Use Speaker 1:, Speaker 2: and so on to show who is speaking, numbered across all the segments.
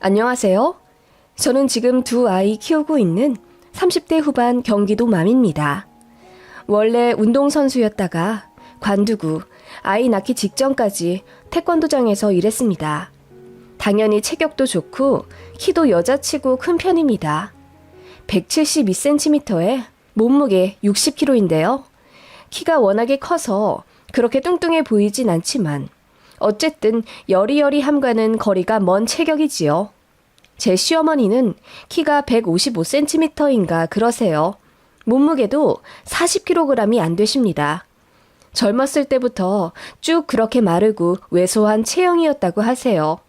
Speaker 1: 안녕하세요. 저는 지금 두 아이 키우고 있는 30대 후반 경기도 맘입니다. 원래 운동선수였다가 관두고 아이 낳기 직전까지 태권도장에서 일했습니다. 당연히 체격도 좋고 키도 여자치고 큰 편입니다. 172cm에 몸무게 60kg인데요. 키가 워낙에 커서 그렇게 뚱뚱해 보이진 않지만 어쨌든 여리여리함과는 거리가 먼 체격이지요. 제 시어머니는 키가 155cm인가 그러세요. 몸무게도 40kg이 안 되십니다. 젊었을 때부터 쭉 그렇게 마르고 왜소한 체형이었다고 하세요.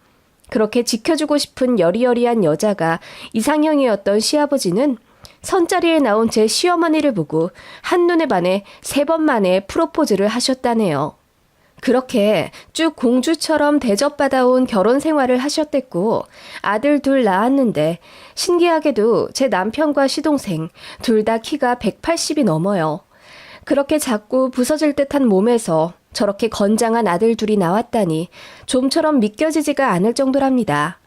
Speaker 1: 그렇게 지켜주고 싶은 여리여리한 여자가 이상형이었던 시아버지는 선자리에 나온 제 시어머니를 보고 한눈에 반해 3번 만에 프로포즈를 하셨다네요. 그렇게 쭉 공주처럼 대접받아온 결혼 생활을 하셨댔고 아들 둘 낳았는데 신기하게도 제 남편과 시동생 둘 다 키가 180이 넘어요. 그렇게 작고 부서질 듯한 몸에서 저렇게 건장한 아들 둘이 나왔다니 좀처럼 믿겨지지가 않을 정도랍니다.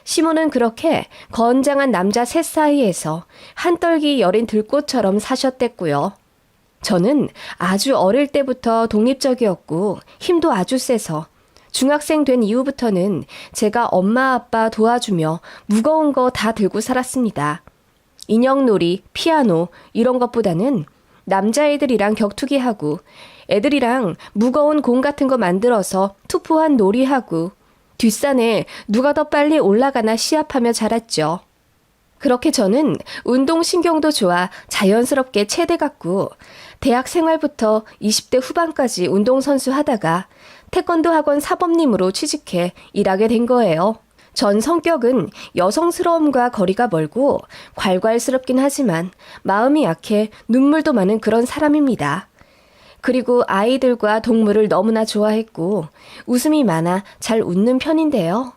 Speaker 1: 시모는 그렇게 건장한 남자 셋 사이에서 한떨기 여린 들꽃처럼 사셨댔고요. 저는 아주 어릴 때부터 독립적이었고 힘도 아주 세서 중학생 된 이후부터는 제가 엄마 아빠 도와주며 무거운 거 다 들고 살았습니다. 인형놀이, 피아노 이런 것보다는 남자애들이랑 격투기하고 애들이랑 무거운 공 같은 거 만들어서 투포한 놀이하고 뒷산에 누가 더 빨리 올라가나 시합하며 자랐죠. 그렇게 저는 운동신경도 좋아 자연스럽게 체대 갔고 대학 생활부터 20대 후반까지 운동선수 하다가 태권도 학원 사범님으로 취직해 일하게 된 거예요. 전 성격은 여성스러움과 거리가 멀고 괄괄스럽긴 하지만 마음이 약해 눈물도 많은 그런 사람입니다. 그리고 아이들과 동물을 너무나 좋아했고 웃음이 많아 잘 웃는 편인데요.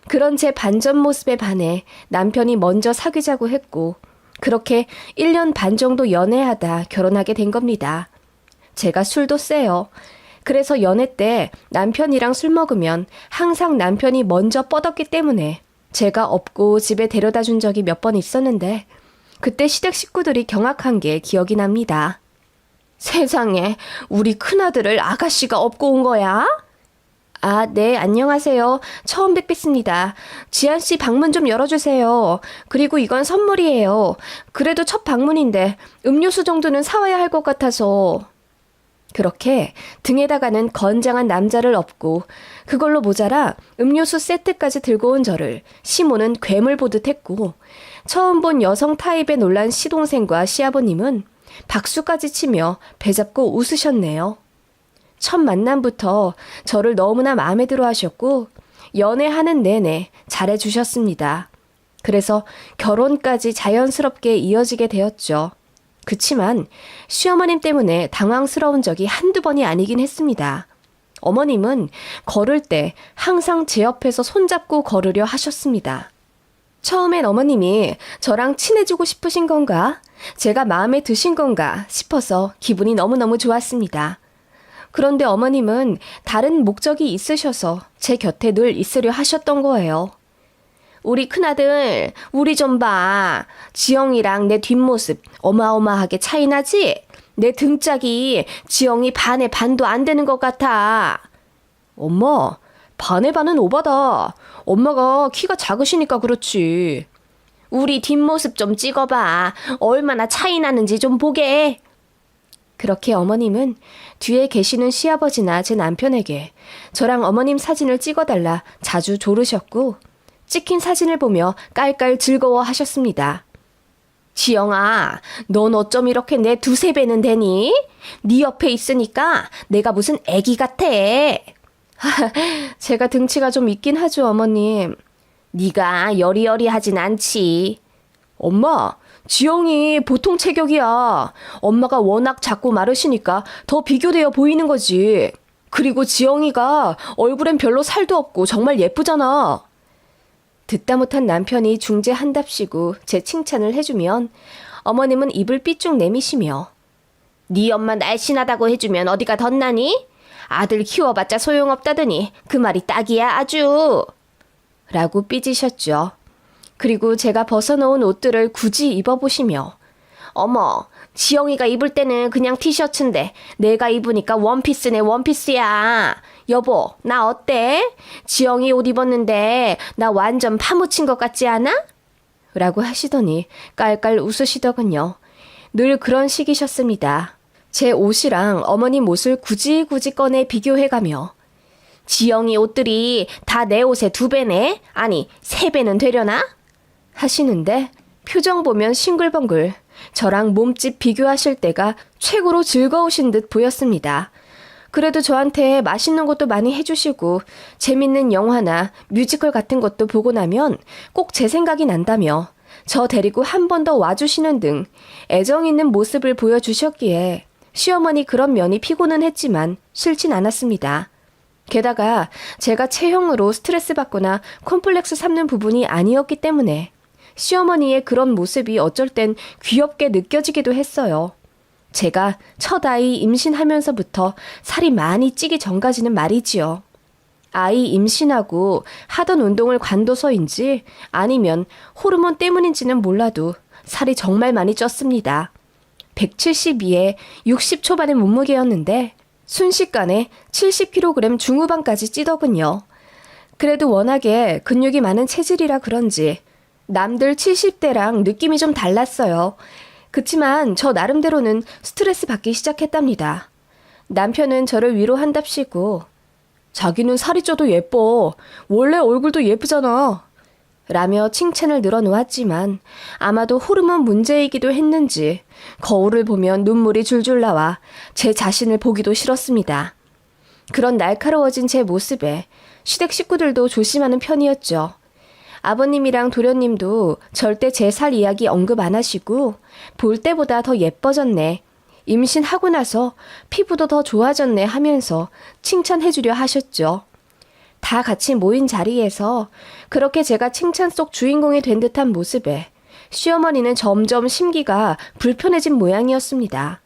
Speaker 1: 그런 제 반전 모습에 반해 남편이 먼저 사귀자고 했고 그렇게 1년 반 정도 연애하다 결혼하게 된 겁니다. 제가 술도 세요. 그래서 연애 때 남편이랑 술 먹으면 항상 남편이 먼저 뻗었기 때문에 제가 업고 집에 데려다 준 적이 몇 번 있었는데 그때 시댁 식구들이 경악한 게 기억이 납니다. 세상에 우리 큰아들을 아가씨가 업고 온 거야? 아, 네, 안녕하세요. 처음 뵙겠습니다. 지한씨 방문 좀 열어주세요. 그리고 이건 선물이에요. 그래도 첫 방문인데 음료수 정도는 사와야 할 것 같아서. 그렇게 등에다가는 건장한 남자를 업고 그걸로 모자라 음료수 세트까지 들고 온 저를 시모는 괴물 보듯 했고 처음 본 여성 타입에 놀란 시동생과 시아버님은 박수까지 치며 배잡고 웃으셨네요. 첫 만남부터 저를 너무나 마음에 들어 하셨고 연애하는 내내 잘해주셨습니다. 그래서 결혼까지 자연스럽게 이어지게 되었죠. 그치만 시어머님 때문에 당황스러운 적이 한두 번이 아니긴 했습니다. 어머님은 걸을 때 항상 제 옆에서 손잡고 걸으려 하셨습니다. 처음엔 어머님이 저랑 친해지고 싶으신 건가? 제가 마음에 드신 건가 싶어서 기분이 너무너무 좋았습니다. 그런데 어머님은 다른 목적이 있으셔서 제 곁에 늘 있으려 하셨던 거예요. 우리 큰아들, 우리 좀 봐. 지영이랑 내 뒷모습 어마어마하게 차이나지? 내 등짝이 지영이 반의 반도 안 되는 것 같아. 엄마, 반의 반은 오바다. 엄마가 키가 작으시니까 그렇지. 우리 뒷모습 좀 찍어봐. 얼마나 차이 나는지 좀 보게. 그렇게 어머님은 뒤에 계시는 시아버지나 제 남편에게 저랑 어머님 사진을 찍어달라 자주 조르셨고 찍힌 사진을 보며 깔깔 즐거워하셨습니다. 지영아, 넌 어쩜 이렇게 내 2~3배는 되니? 네 옆에 있으니까 내가 무슨 애기 같아. 제가 등치가 좀 있긴 하죠, 어머님. 네가 여리여리하진 않지. 엄마, 지영이 보통 체격이야. 엄마가 워낙 작고 마르시니까 더 비교되어 보이는 거지. 그리고 지영이가 얼굴엔 별로 살도 없고 정말 예쁘잖아. 듣다 못한 남편이 중재한답시고 제 칭찬을 해주면 어머님은 입을 삐쭉 내미시며 네 엄마 날씬하다고 해주면 어디가 덧나니? 아들 키워봤자 소용없다더니 그 말이 딱이야 아주. 라고 삐지셨죠. 그리고 제가 벗어놓은 옷들을 굳이 입어보시며 어머, 지영이가 입을 때는 그냥 티셔츠인데 내가 입으니까 원피스네 원피스야. 여보, 나 어때? 지영이 옷 입었는데 나 완전 파묻힌 것 같지 않아? 라고 하시더니 깔깔 웃으시더군요. 늘 그런 식이셨습니다. 제 옷이랑 어머님 옷을 굳이 꺼내 비교해가며 지영이 옷들이 다 내 옷의 2배네? 아니 3배는 되려나? 하시는데 표정 보면 싱글벙글 저랑 몸집 비교하실 때가 최고로 즐거우신 듯 보였습니다. 그래도 저한테 맛있는 것도 많이 해주시고 재밌는 영화나 뮤지컬 같은 것도 보고 나면 꼭 제 생각이 난다며 저 데리고 한 번 더 와주시는 등 애정 있는 모습을 보여주셨기에 시어머니 그런 면이 피곤은 했지만 싫진 않았습니다. 게다가 제가 체형으로 스트레스 받거나 콤플렉스 삼는 부분이 아니었기 때문에 시어머니의 그런 모습이 어쩔 땐 귀엽게 느껴지기도 했어요. 제가 첫 아이 임신하면서부터 살이 많이 찌기 전까지는 말이지요. 아이 임신하고 하던 운동을 관둬서인지 아니면 호르몬 때문인지는 몰라도 살이 정말 많이 쪘습니다. 172에 60 초반의 몸무게였는데 순식간에 70kg 중후반까지 찌더군요. 그래도 워낙에 근육이 많은 체질이라 그런지 남들 70대랑 느낌이 좀 달랐어요. 그치만 저 나름대로는 스트레스 받기 시작했답니다. 남편은 저를 위로한답시고 자기는 살이 쪄도 예뻐. 원래 얼굴도 예쁘잖아. 라며 칭찬을 늘어놓았지만 아마도 호르몬 문제이기도 했는지 거울을 보면 눈물이 줄줄 나와 제 자신을 보기도 싫었습니다. 그런 날카로워진 제 모습에 시댁 식구들도 조심하는 편이었죠. 아버님이랑 도련님도 절대 제 살 이야기 언급 안 하시고 볼 때보다 더 예뻐졌네. 임신하고 나서 피부도 더 좋아졌네 하면서 칭찬해주려 하셨죠. 다 같이 모인 자리에서 그렇게 제가 칭찬 속 주인공이 된 듯한 모습에 시어머니는 점점 심기가 불편해진 모양이었습니다.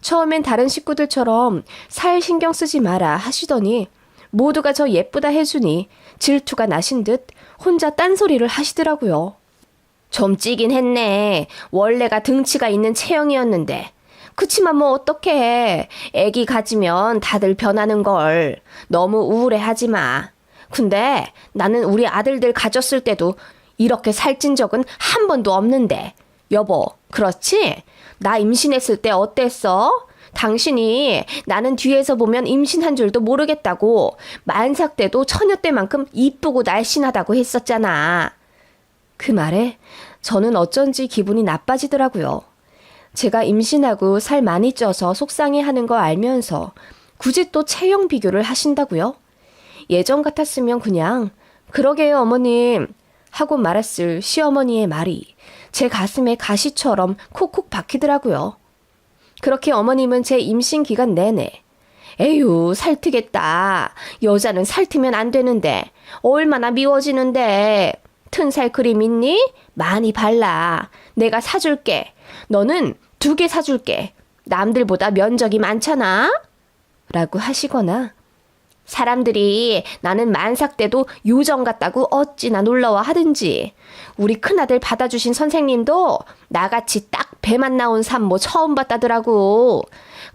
Speaker 1: 처음엔 다른 식구들처럼 살 신경 쓰지 마라 하시더니 모두가 저 예쁘다 해주니 질투가 나신 듯 혼자 딴소리를 하시더라고요. 좀 찌긴 했네. 원래가 등치가 있는 체형이었는데. 그치만 뭐 어떡해. 애기 가지면 다들 변하는 걸. 너무 우울해하지 마. 근데 나는 우리 아들들 가졌을 때도 이렇게 살찐 적은 한 번도 없는데. 여보, 그렇지? 나 임신했을 때 어땠어? 당신이 나는 뒤에서 보면 임신한 줄도 모르겠다고 만삭 때도 처녀 때만큼 이쁘고 날씬하다고 했었잖아. 그 말에 저는 어쩐지 기분이 나빠지더라고요. 제가 임신하고 살 많이 쪄서 속상해하는 거 알면서 굳이 또 체형 비교를 하신다고요? 예전 같았으면 그냥 그러게요 어머님 하고 말았을 시어머니의 말이 제 가슴에 가시처럼 콕콕 박히더라고요. 그렇게 어머님은 제 임신 기간 내내 에휴 살트겠다. 여자는 살트면 안 되는데 얼마나 미워지는데. 튼살 크림 있니? 많이 발라. 내가 사줄게. 너는 2개 사줄게. 남들보다 면적이 많잖아. 라고 하시거나 사람들이 나는 만삭 때도 요정 같다고 어찌나 놀라워 하든지 우리 큰아들 받아주신 선생님도 나같이 딱 배만 나온 산모 처음 봤다더라고.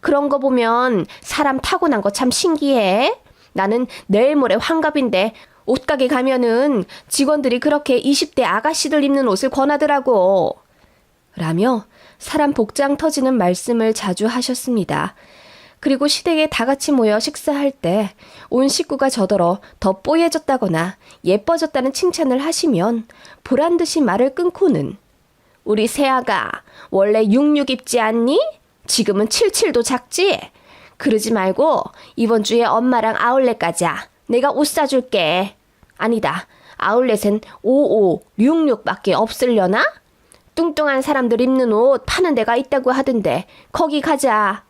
Speaker 1: 그런 거 보면 사람 타고난 거 참 신기해. 나는 내일 모레 환갑인데 옷가게 가면은 직원들이 그렇게 20대 아가씨들 입는 옷을 권하더라고. 라며 사람 복장 터지는 말씀을 자주 하셨습니다. 그리고 시댁에 다 같이 모여 식사할 때 온 식구가 저더러 더 뽀얘졌다거나 예뻐졌다는 칭찬을 하시면 보란듯이 말을 끊고는 우리 새아가 원래 66 입지 않니? 지금은 77도 작지? 그러지 말고 이번 주에 엄마랑 아울렛 가자. 내가 옷 사줄게. 아니다. 아울렛엔 55, 66밖에 없으려나? 뚱뚱한 사람들 입는 옷 파는 데가 있다고 하던데 거기 가자.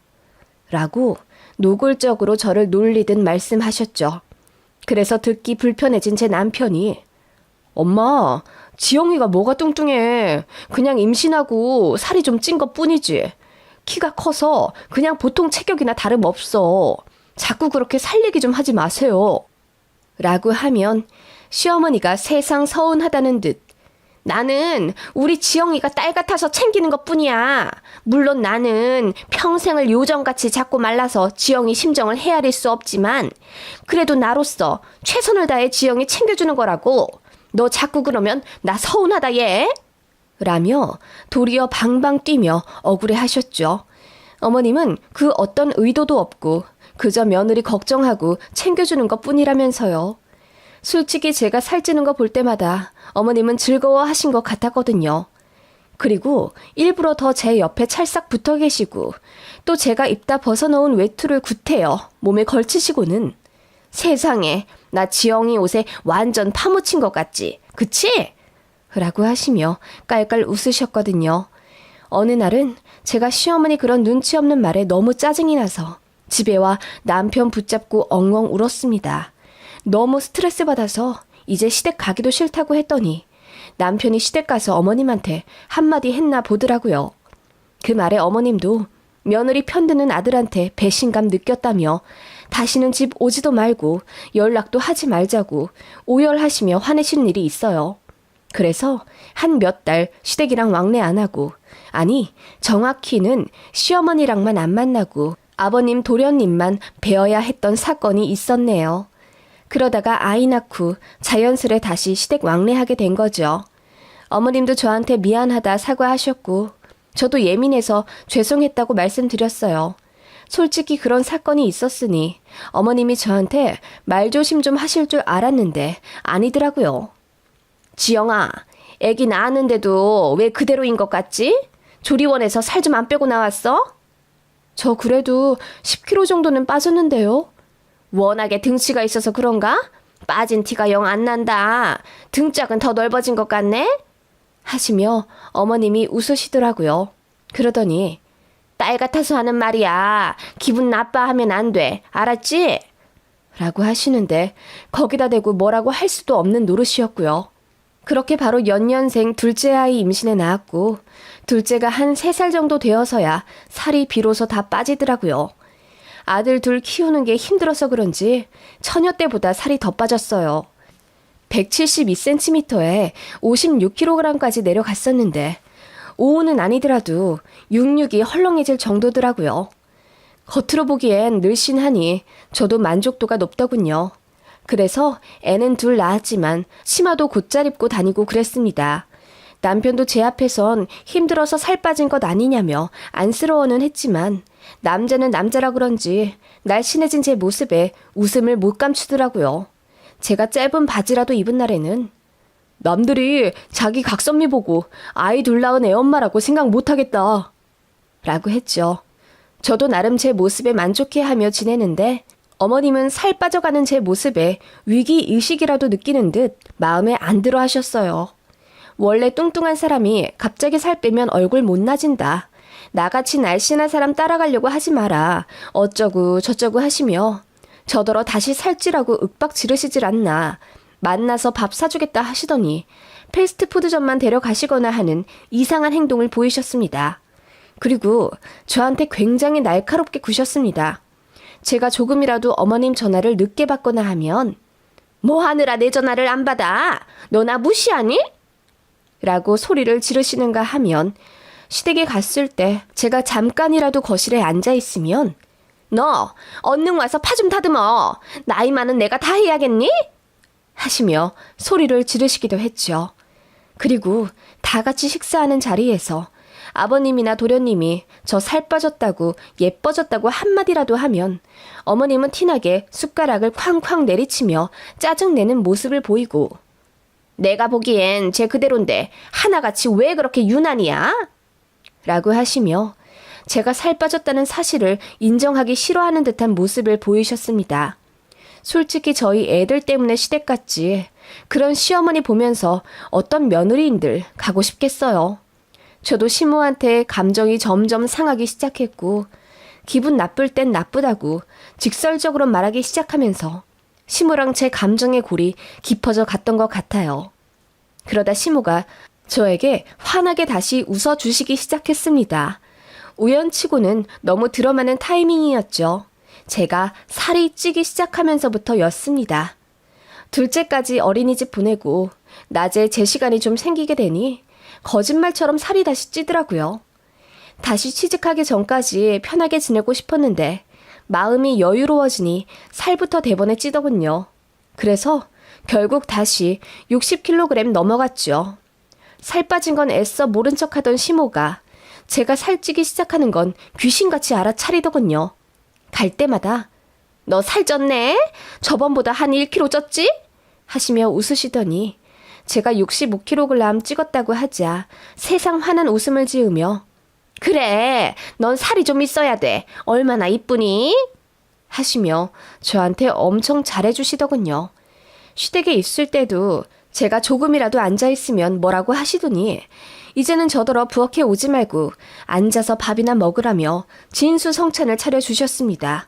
Speaker 1: 라고 노골적으로 저를 놀리듯 말씀하셨죠. 그래서 듣기 불편해진 제 남편이 엄마, 지영이가 뭐가 뚱뚱해. 그냥 임신하고 살이 좀 찐 것뿐이지. 키가 커서 그냥 보통 체격이나 다름없어. 자꾸 그렇게 살 얘기 좀 하지 마세요. 라고 하면 시어머니가 세상 서운하다는 듯 나는 우리 지영이가 딸 같아서 챙기는 것뿐이야. 물론 나는 평생을 요정같이 작고 말라서 지영이 심정을 헤아릴 수 없지만 그래도 나로서 최선을 다해 지영이 챙겨주는 거라고. 너 자꾸 그러면 나 서운하다 얘. 라며 도리어 방방 뛰며 억울해하셨죠. 어머님은 그 어떤 의도도 없고 그저 며느리 걱정하고 챙겨주는 것뿐이라면서요. 솔직히 제가 살찌는 거 볼 때마다 어머님은 즐거워하신 것 같았거든요. 그리고 일부러 더 제 옆에 찰싹 붙어 계시고 또 제가 입다 벗어놓은 외투를 구태여 몸에 걸치시고는 세상에 나 지영이 옷에 완전 파묻힌 것 같지? 그치? 라고 하시며 깔깔 웃으셨거든요. 어느 날은 제가 시어머니 그런 눈치 없는 말에 너무 짜증이 나서 집에 와 남편 붙잡고 엉엉 울었습니다. 너무 스트레스 받아서 이제 시댁 가기도 싫다고 했더니 남편이 시댁 가서 어머님한테 한마디 했나 보더라고요. 그 말에 어머님도 며느리 편드는 아들한테 배신감 느꼈다며 다시는 집 오지도 말고 연락도 하지 말자고 오열하시며 화내신 일이 있어요. 그래서 한 몇 달 시댁이랑 왕래 안 하고, 아니 정확히는 시어머니랑만 안 만나고 아버님 도련님만 뵈어야 했던 사건이 있었네요. 그러다가 아이 낳고 자연스레 다시 시댁 왕래하게 된 거죠. 어머님도 저한테 미안하다 사과하셨고 저도 예민해서 죄송했다고 말씀드렸어요. 솔직히 그런 사건이 있었으니 어머님이 저한테 말조심 좀 하실 줄 알았는데 아니더라고요. 지영아, 애기 낳았는데도 왜 그대로인 것 같지? 조리원에서 살 좀 안 빼고 나왔어? 저 그래도 10kg 정도는 빠졌는데요. 워낙에 등치가 있어서 그런가? 빠진 티가 영 안 난다. 등짝은 더 넓어진 것 같네? 하시며 어머님이 웃으시더라고요. 그러더니 딸 같아서 하는 말이야. 기분 나빠하면 안 돼. 알았지? 라고 하시는데 거기다 대고 뭐라고 할 수도 없는 노릇이었고요. 그렇게 바로 연년생 둘째 아이 임신해 낳았고 둘째가 한 3살 정도 되어서야 살이 비로소 다 빠지더라고요. 아들 둘 키우는 게 힘들어서 그런지 처녀 때보다 살이 더 빠졌어요. 172cm에 56kg까지 내려갔었는데 5호는 아니더라도 66이 헐렁해질 정도더라고요. 겉으로 보기엔 늘씬하니 저도 만족도가 높더군요. 그래서 애는 둘 낳았지만 치마도 곧잘 입고 다니고 그랬습니다. 남편도 제 앞에선 힘들어서 살 빠진 것 아니냐며 안쓰러워는 했지만 남자는 남자라 그런지 날씬해진 제 모습에 웃음을 못 감추더라고요. 제가 짧은 바지라도 입은 날에는 남들이 자기 각선미 보고 아이 둘 낳은 애엄마라고 생각 못하겠다 라고 했죠. 저도 나름 제 모습에 만족해하며 지내는데 어머님은 살 빠져가는 제 모습에 위기의식이라도 느끼는 듯 마음에 안 들어 하셨어요. 원래 뚱뚱한 사람이 갑자기 살 빼면 얼굴 못 나진다. 나같이 날씬한 사람 따라가려고 하지 마라. 어쩌고 저쩌고 하시며 저더러 다시 살찌라고 윽박 지르시질 않나. 만나서 밥 사주겠다 하시더니 패스트푸드점만 데려가시거나 하는 이상한 행동을 보이셨습니다. 그리고 저한테 굉장히 날카롭게 구셨습니다. 제가 조금이라도 어머님 전화를 늦게 받거나 하면 뭐 하느라 내 전화를 안 받아? 너 나 무시하니? 라고 소리를 지르시는가 하면 시댁에 갔을 때 제가 잠깐이라도 거실에 앉아있으면 너 얼른 와서 파 좀 다듬어. 나이 많은 내가 다 해야겠니? 하시며 소리를 지르시기도 했죠. 그리고 다 같이 식사하는 자리에서 아버님이나 도련님이 저 살 빠졌다고 예뻐졌다고 한마디라도 하면 어머님은 티나게 숟가락을 쾅쾅 내리치며 짜증내는 모습을 보이고 내가 보기엔 쟤 그대로인데 하나같이 왜 그렇게 유난이야? 라고 하시며 제가 살 빠졌다는 사실을 인정하기 싫어하는 듯한 모습을 보이셨습니다. 솔직히 저희 애들 때문에 시댁 갔지 그런 시어머니 보면서 어떤 며느리인들 가고 싶겠어요. 저도 시모한테 감정이 점점 상하기 시작했고 기분 나쁠 땐 나쁘다고 직설적으로 말하기 시작하면서 시모랑 제 감정의 골이 깊어져 갔던 것 같아요. 그러다 시모가 저에게 환하게 다시 웃어주시기 시작했습니다. 우연치고는 너무 들어맞는 타이밍이었죠. 제가 살이 찌기 시작하면서부터였습니다. 둘째까지 어린이집 보내고 낮에 제 시간이 좀 생기게 되니 거짓말처럼 살이 다시 찌더라고요. 다시 취직하기 전까지 편하게 지내고 싶었는데 마음이 여유로워지니 살부터 대번에 찌더군요. 그래서 결국 다시 60kg 넘어갔죠. 살 빠진 건 애써 모른 척하던 시모가 제가 살찌기 시작하는 건 귀신같이 알아차리더군요. 갈 때마다 너 살쪘네? 저번보다 한 1kg 쪘지? 하시며 웃으시더니 제가 65kg 찍었다고 하자 세상 환한 웃음을 지으며 그래, 넌 살이 좀 있어야 돼. 얼마나 이쁘니? 하시며 저한테 엄청 잘해주시더군요. 시댁에 있을 때도 제가 조금이라도 앉아있으면 뭐라고 하시더니 이제는 저더러 부엌에 오지 말고 앉아서 밥이나 먹으라며 진수성찬을 차려주셨습니다.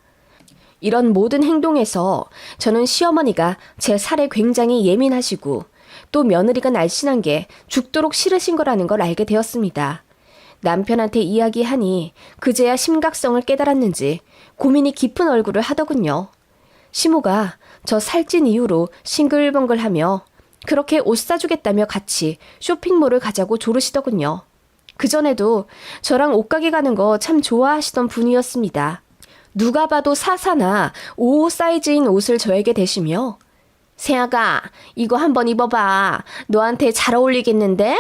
Speaker 1: 이런 모든 행동에서 저는 시어머니가 제 살에 굉장히 예민하시고 또 며느리가 날씬한 게 죽도록 싫으신 거라는 걸 알게 되었습니다. 남편한테 이야기하니 그제야 심각성을 깨달았는지 고민이 깊은 얼굴을 하더군요. 시모가 저 살찐 이유로 싱글벙글하며 그렇게 옷 사주겠다며 같이 쇼핑몰을 가자고 조르시더군요. 그전에도 저랑 옷가게 가는 거 참 좋아하시던 분이었습니다. 누가 봐도 4사나 5호 사이즈인 옷을 저에게 대시며 세아가 이거 한번 입어봐. 너한테 잘 어울리겠는데?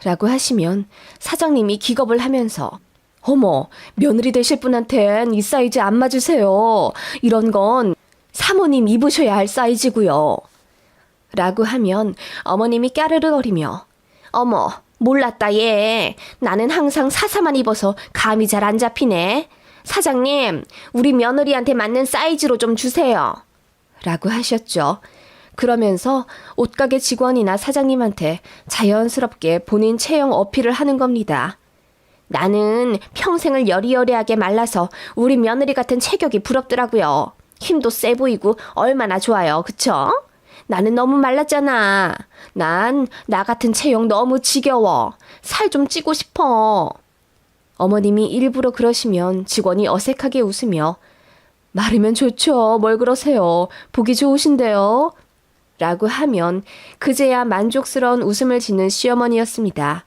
Speaker 1: 라고 하시면 사장님이 기겁을 하면서 어머, 며느리 되실 분한텐 이 사이즈 안 맞으세요. 이런 건 사모님 입으셔야 할 사이즈고요. 라고 하면 어머님이 까르르거리며 어머, 몰랐다 얘. 나는 항상 4사만 입어서 감이 잘 안 잡히네. 사장님, 우리 며느리한테 맞는 사이즈로 좀 주세요. 라고 하셨죠. 그러면서 옷가게 직원이나 사장님한테 자연스럽게 본인 체형 어필을 하는 겁니다. 나는 평생을 여리여리하게 말라서 우리 며느리 같은 체격이 부럽더라고요. 힘도 세 보이고 얼마나 좋아요. 그쵸? 나는 너무 말랐잖아. 난 나 같은 체형 너무 지겨워. 살 좀 찌고 싶어. 어머님이 일부러 그러시면 직원이 어색하게 웃으며 마르면 좋죠. 뭘 그러세요. 보기 좋으신데요. 라고 하면 그제야 만족스러운 웃음을 짓는 시어머니였습니다.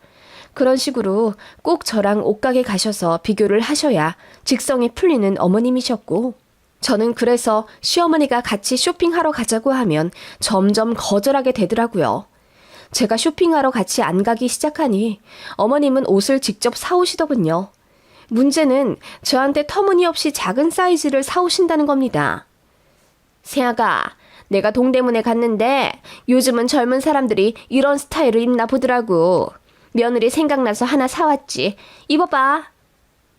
Speaker 1: 그런 식으로 꼭 저랑 옷가게 가셔서 비교를 하셔야 직성이 풀리는 어머님이셨고 저는 그래서 시어머니가 같이 쇼핑하러 가자고 하면 점점 거절하게 되더라고요. 제가 쇼핑하러 같이 안 가기 시작하니 어머님은 옷을 직접 사오시더군요. 문제는 저한테 터무니없이 작은 사이즈를 사오신다는 겁니다. 세아가, 내가 동대문에 갔는데 요즘은 젊은 사람들이 이런 스타일을 입나 보더라고. 며느리 생각나서 하나 사왔지. 입어봐.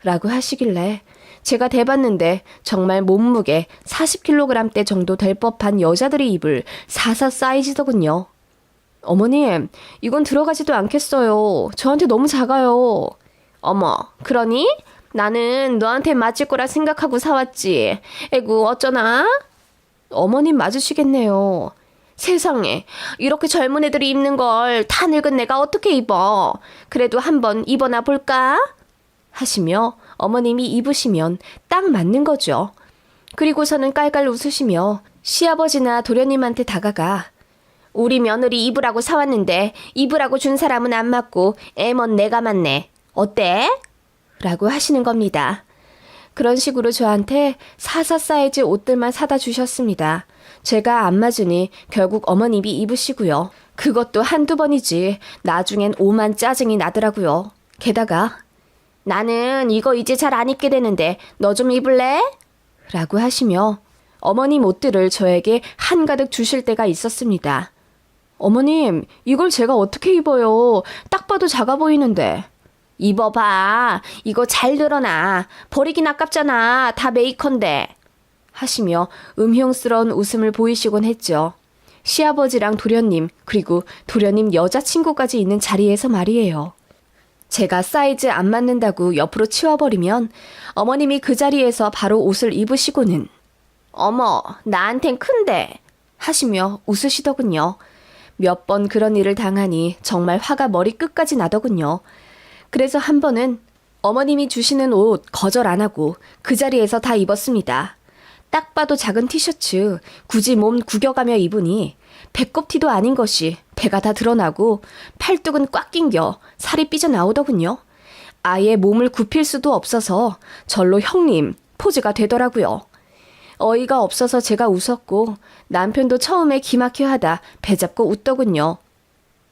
Speaker 1: 라고 하시길래 제가 대봤는데 정말 몸무게 40kg대 정도 될 법한 여자들이 입을 44 사이즈더군요. 어머님, 이건 들어가지도 않겠어요. 저한테 너무 작아요. 어머, 그러니? 나는 너한테 맞을 거라 생각하고 사왔지. 에구, 어쩌나? 어머님 맞으시겠네요. 세상에, 이렇게 젊은 애들이 입는 걸 다 늙은 내가 어떻게 입어? 그래도 한번 입어나 볼까? 하시며 어머님이 입으시면 딱 맞는 거죠. 그리고서는 깔깔 웃으시며 시아버지나 도련님한테 다가가 우리 며느리 입으라고 사왔는데 입으라고 준 사람은 안 맞고 애먼 내가 맞네. 어때? 라고 하시는 겁니다. 그런 식으로 저한테 44 사이즈 옷들만 사다 주셨습니다. 제가 안 맞으니 결국 어머님이 입으시고요. 그것도 한두 번이지 나중엔 오만 짜증이 나더라고요. 게다가 나는 이거 이제 잘 안 입게 되는데 너 좀 입을래? 라고 하시며 어머님 옷들을 저에게 한가득 주실 때가 있었습니다. 어머님, 이걸 제가 어떻게 입어요? 딱 봐도 작아 보이는데. 입어봐. 이거 잘 늘어나. 버리긴 아깝잖아. 다 메이커인데. 하시며 음흉스러운 웃음을 보이시곤 했죠. 시아버지랑 도련님, 그리고 도련님 여자친구까지 있는 자리에서 말이에요. 제가 사이즈 안 맞는다고 옆으로 치워버리면 어머님이 그 자리에서 바로 옷을 입으시고는 어머, 나한텐 큰데 하시며 웃으시더군요. 몇 번 그런 일을 당하니 정말 화가 머리 끝까지 나더군요. 그래서 한 번은 어머님이 주시는 옷 거절 안 하고 그 자리에서 다 입었습니다. 딱 봐도 작은 티셔츠 굳이 몸 구겨가며 입으니 배꼽티도 아닌 것이 배가 다 드러나고 팔뚝은 꽉 낑겨 살이 삐져나오더군요. 아예 몸을 굽힐 수도 없어서 절로 형님 포즈가 되더라고요. 어이가 없어서 제가 웃었고 남편도 처음에 기막혀 하다 배 잡고 웃더군요.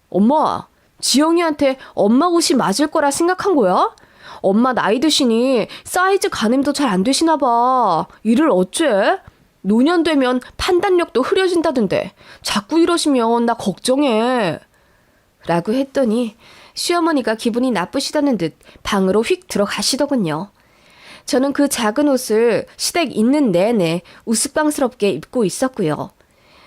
Speaker 1: 엄마, 지영이한테 엄마 옷이 맞을 거라 생각한 거야? 엄마 나이 드시니 사이즈 가늠도 잘 안 되시나 봐. 이를 어째? 노년 되면 판단력도 흐려진다던데 자꾸 이러시면 나 걱정해. 라고 했더니 시어머니가 기분이 나쁘시다는 듯 방으로 휙 들어가시더군요. 저는 그 작은 옷을 시댁 있는 내내 우스꽝스럽게 입고 있었고요.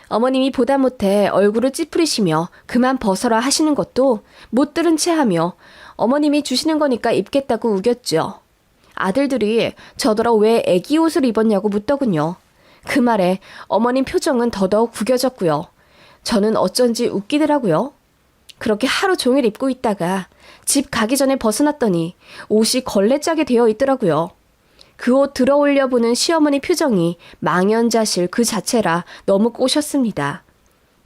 Speaker 1: 어머님이 보다 못해 얼굴을 찌푸리시며 그만 벗어라 하시는 것도 못 들은 채 하며 어머님이 주시는 거니까 입겠다고 우겼죠. 아들들이 저더러 왜 애기 옷을 입었냐고 묻더군요. 그 말에 어머님 표정은 더더욱 구겨졌고요. 저는 어쩐지 웃기더라고요. 그렇게 하루 종일 입고 있다가 집 가기 전에 벗어났더니 옷이 걸레짝에 되어 있더라고요. 그 옷 들어올려 보는 시어머니 표정이 망연자실 그 자체라 너무 꼬셨습니다.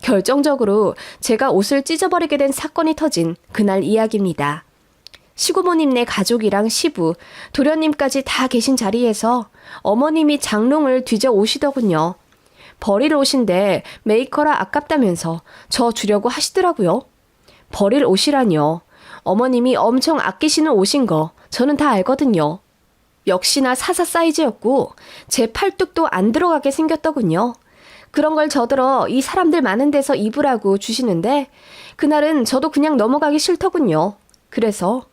Speaker 1: 결정적으로 제가 옷을 찢어버리게 된 사건이 터진 그날 이야기입니다. 시고모님네 가족이랑 시부, 도련님까지 다 계신 자리에서 어머님이 장롱을 뒤져 오시더군요. 버릴 옷인데 메이커라 아깝다면서 저 주려고 하시더라고요. 버릴 옷이라뇨. 어머님이 엄청 아끼시는 옷인 거 저는 다 알거든요. 역시나 사사 사이즈였고 제 팔뚝도 안 들어가게 생겼더군요. 그런 걸 저들어 이 사람들 많은 데서 입으라고 주시는데 그날은 저도 그냥 넘어가기 싫더군요. 그래서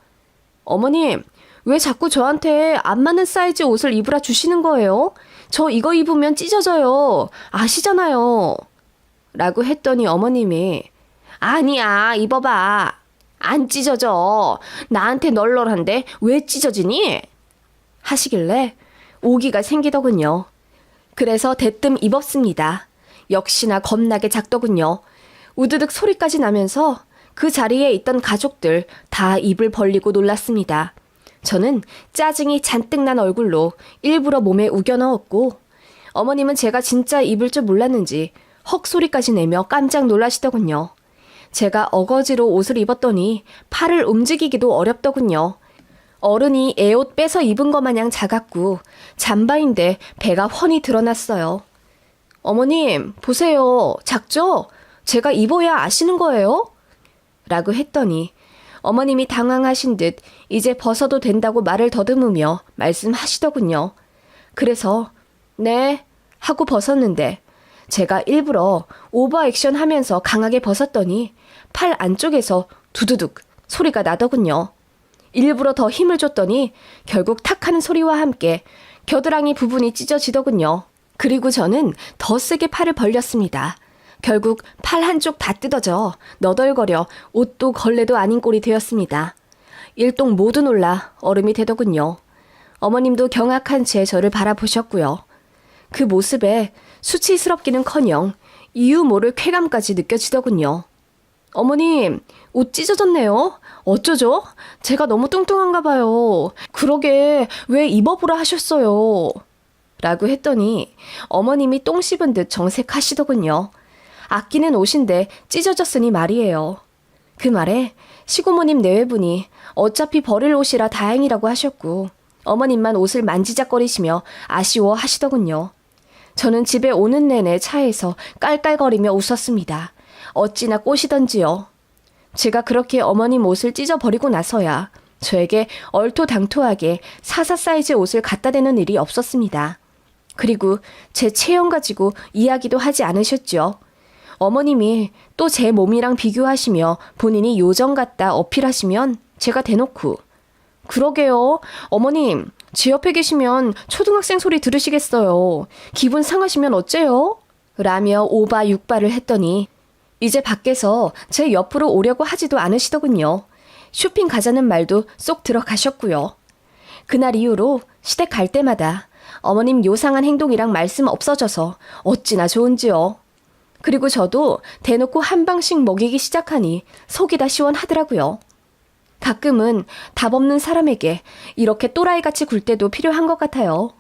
Speaker 1: 어머님, 왜 자꾸 저한테 안 맞는 사이즈 옷을 입으라 주시는 거예요? 저 이거 입으면 찢어져요. 아시잖아요. 라고 했더니 어머님이 아니야, 입어봐. 안 찢어져. 나한테 널널한데 왜 찢어지니? 하시길래 오기가 생기더군요. 그래서 대뜸 입었습니다. 역시나 겁나게 작더군요. 우드득 소리까지 나면서 그 자리에 있던 가족들 다 입을 벌리고 놀랐습니다. 저는 짜증이 잔뜩 난 얼굴로 일부러 몸에 우겨 넣었고 어머님은 제가 진짜 입을 줄 몰랐는지 헉 소리까지 내며 깜짝 놀라시더군요. 제가 어거지로 옷을 입었더니 팔을 움직이기도 어렵더군요. 어른이 애 옷 빼서 입은 것 마냥 작았고 잠바인데 배가 훤히 드러났어요. 어머님, 보세요. 작죠? 제가 입어야 아시는 거예요? 라고 했더니 어머님이 당황하신 듯 이제 벗어도 된다고 말을 더듬으며 말씀하시더군요. 그래서 네 하고 벗었는데 제가 일부러 오버 액션 하면서 강하게 벗었더니 팔 안쪽에서 두두둑 소리가 나더군요. 일부러 더 힘을 줬더니 결국 탁 하는 소리와 함께 겨드랑이 부분이 찢어지더군요. 그리고 저는 더 세게 팔을 벌렸습니다. 결국 팔 한쪽 다 뜯어져 너덜거려 옷도 걸레도 아닌 꼴이 되었습니다. 일동 모두 놀라 얼음이 되더군요. 어머님도 경악한 채 저를 바라보셨고요. 그 모습에 수치스럽기는커녕 이유 모를 쾌감까지 느껴지더군요. 어머님, 옷 찢어졌네요. 어쩌죠? 제가 너무 뚱뚱한가 봐요. 그러게 왜 입어보라 하셨어요? 라고 했더니 어머님이 똥 씹은 듯 정색하시더군요. 아끼는 옷인데 찢어졌으니 말이에요. 그 말에 시고모님 내외분이 어차피 버릴 옷이라 다행이라고 하셨고 어머님만 옷을 만지작거리시며 아쉬워 하시더군요. 저는 집에 오는 내내 차에서 깔깔거리며 웃었습니다. 어찌나 꼬시던지요. 제가 그렇게 어머님 옷을 찢어버리고 나서야 저에게 얼토당토하게 사사 사이즈 옷을 갖다 대는 일이 없었습니다. 그리고 제 체형 가지고 이야기도 하지 않으셨죠. 어머님이 또 제 몸이랑 비교하시며 본인이 요정 같다 어필하시면 제가 대놓고 그러게요. 어머님, 제 옆에 계시면 초등학생 소리 들으시겠어요. 기분 상하시면 어째요? 라며 오바육바를 했더니 이제 밖에서 제 옆으로 오려고 하지도 않으시더군요. 쇼핑 가자는 말도 쏙 들어가셨고요. 그날 이후로 시댁 갈 때마다 어머님 요상한 행동이랑 말씀 없어져서 어찌나 좋은지요. 그리고 저도 대놓고 한 방씩 먹이기 시작하니 속이 다 시원하더라고요. 가끔은 답 없는 사람에게 이렇게 또라이같이 굴 때도 필요한 것 같아요.